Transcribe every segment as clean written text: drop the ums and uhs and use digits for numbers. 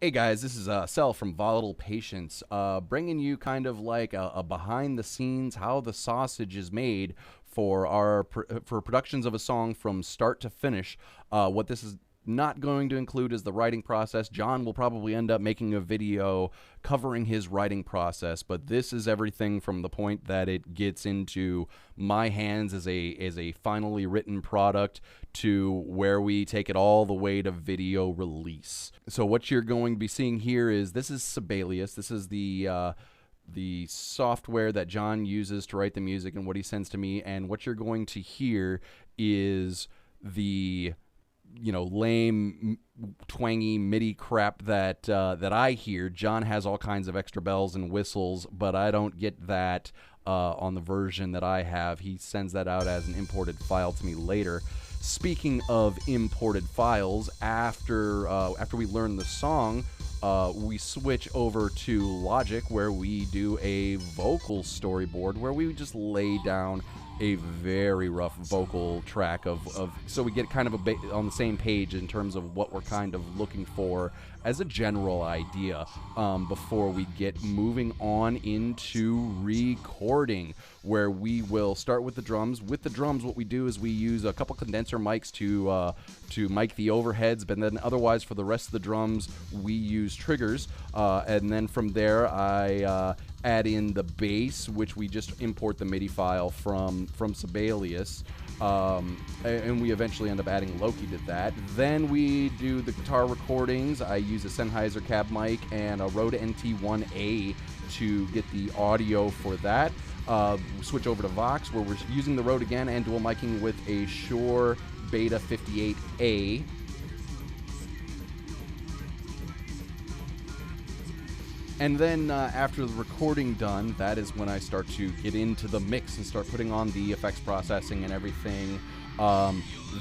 Hey guys, this is Cell from Volatile Patience, bringing you kind of like a behind the scenes how the sausage is made for for productions of a song from start to finish. What this is not going to include is the writing process. John will probably end up making a video covering his writing process, but this is everything from the point that it gets into my hands as a finally written product to where we take it all the way to video release. So what you're going to be seeing here is this is Sibelius. This is the software that John uses to write the music and what he sends to me. And what you're going to hear is the lame, twangy MIDI crap that I hear. John has all kinds of extra bells and whistles, but I don't get that on the version that I have. He sends that out as an imported file to me later. Speaking of imported files, after we learn the song, we switch over to Logic, where we do a vocal storyboard, where we just lay down a very rough vocal track of so we get kind of on the same page in terms of what we're kind of looking for as a general idea before we get moving on into recording, where we will start with the drums. With the drums, what we do is we use a couple condenser mics to mic the overheads, but then otherwise for the rest of the drums we use triggers, and then from there I add in the bass, which we just import the MIDI file from Sibelius, and we eventually end up adding Loki to that. Then we do the guitar recordings. I use a Sennheiser cab mic and a Rode NT1A to get the audio for that. We switch over to Vox, where we're using the Rode again and dual miking with a Shure Beta 58A. And then after the recording done, that is when I start to get into the mix and start putting on the effects processing and everything.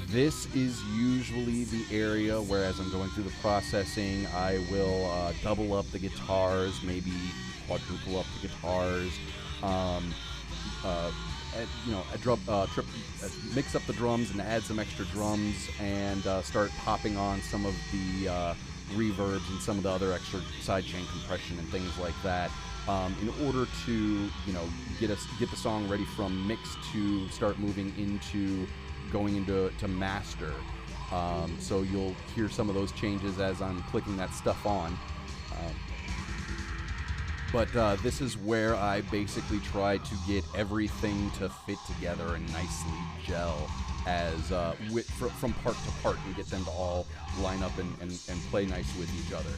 This is usually the area where, as I'm going through the processing, I will double up the guitars, maybe quadruple up the guitars, mix up the drums and add some extra drums, and start popping on some of the reverbs and some of the other extra sidechain compression and things like that, in order to get the song ready from mix to start moving into going into master. So you'll hear some of those changes as I'm clicking that stuff on. But this is where I basically try to get everything to fit together and nicely gel as from part to part, and get them to all line up and play nice with each other.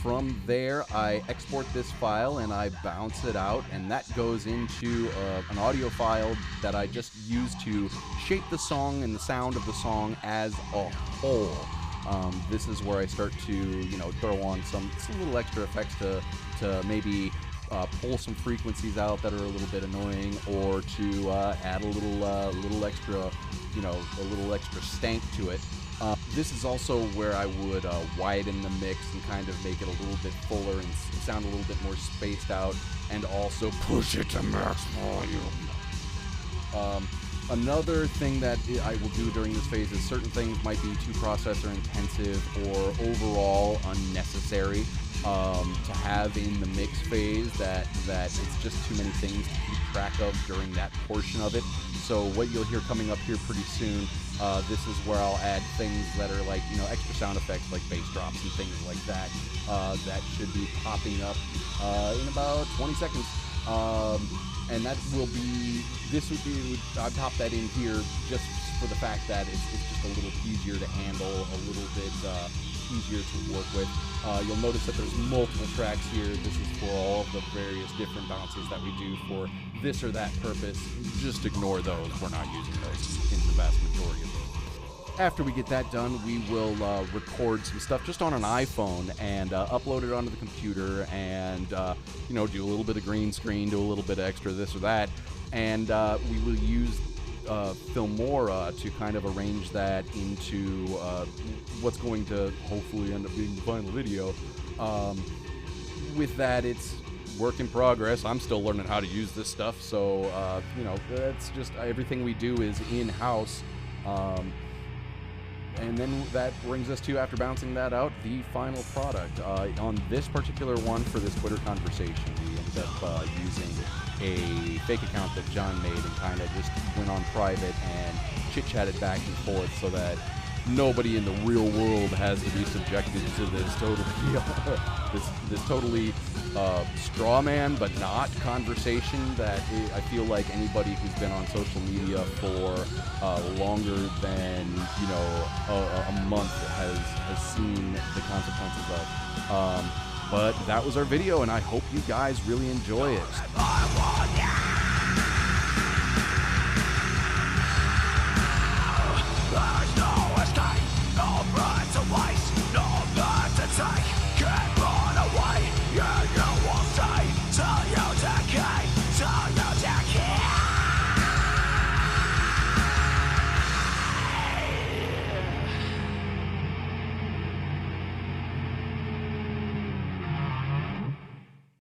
From there, I export this file and I bounce it out, and that goes into an audio file that I just use to shape the song and the sound of the song as a whole. This is where I start to throw on some little extra effects to maybe pull some frequencies out that are a little bit annoying, or to add a little extra, a little extra stank to it. This is also where I would widen the mix and kind of make it a little bit fuller and sound a little bit more spaced out, and also push it to max volume. Another thing that I will do during this phase is certain things might be too processor intensive or overall unnecessary to have in the mix phase, that it's just too many things to keep track of during that portion of it. So what you'll hear coming up here pretty soon, this is where I'll add things that are like extra sound effects like bass drops and things like that. That should be popping up in about 20 seconds. And that will be, I'd pop that in here just for the fact that it's just a little easier to handle, a little bit easier to work with. You'll notice that there's multiple tracks here. This is for all of the various different bounces that we do for this or that purpose. Just ignore those. We're not using those in the vast majority of those. After we get that done, we will record some stuff just on an iPhone and upload it onto the computer, and do a little bit of green screen, do a little bit of extra this or that, and we will use Filmora to kind of arrange that into what's going to hopefully end up being the final video. With that, it's work in progress. I'm still learning how to use this stuff, so that's just everything we do is in-house. And then that brings us to, after bouncing that out, the final product. On this particular one, for this Twitter conversation, we ended up using a fake account that John made and kind of just went on private and chit-chatted back and forth so that nobody in the real world has to be subjected to this totally straw man but not conversation that I feel like anybody who's been on social media for longer than a month has seen the consequences of. But that was our video, and I hope you guys really enjoy it.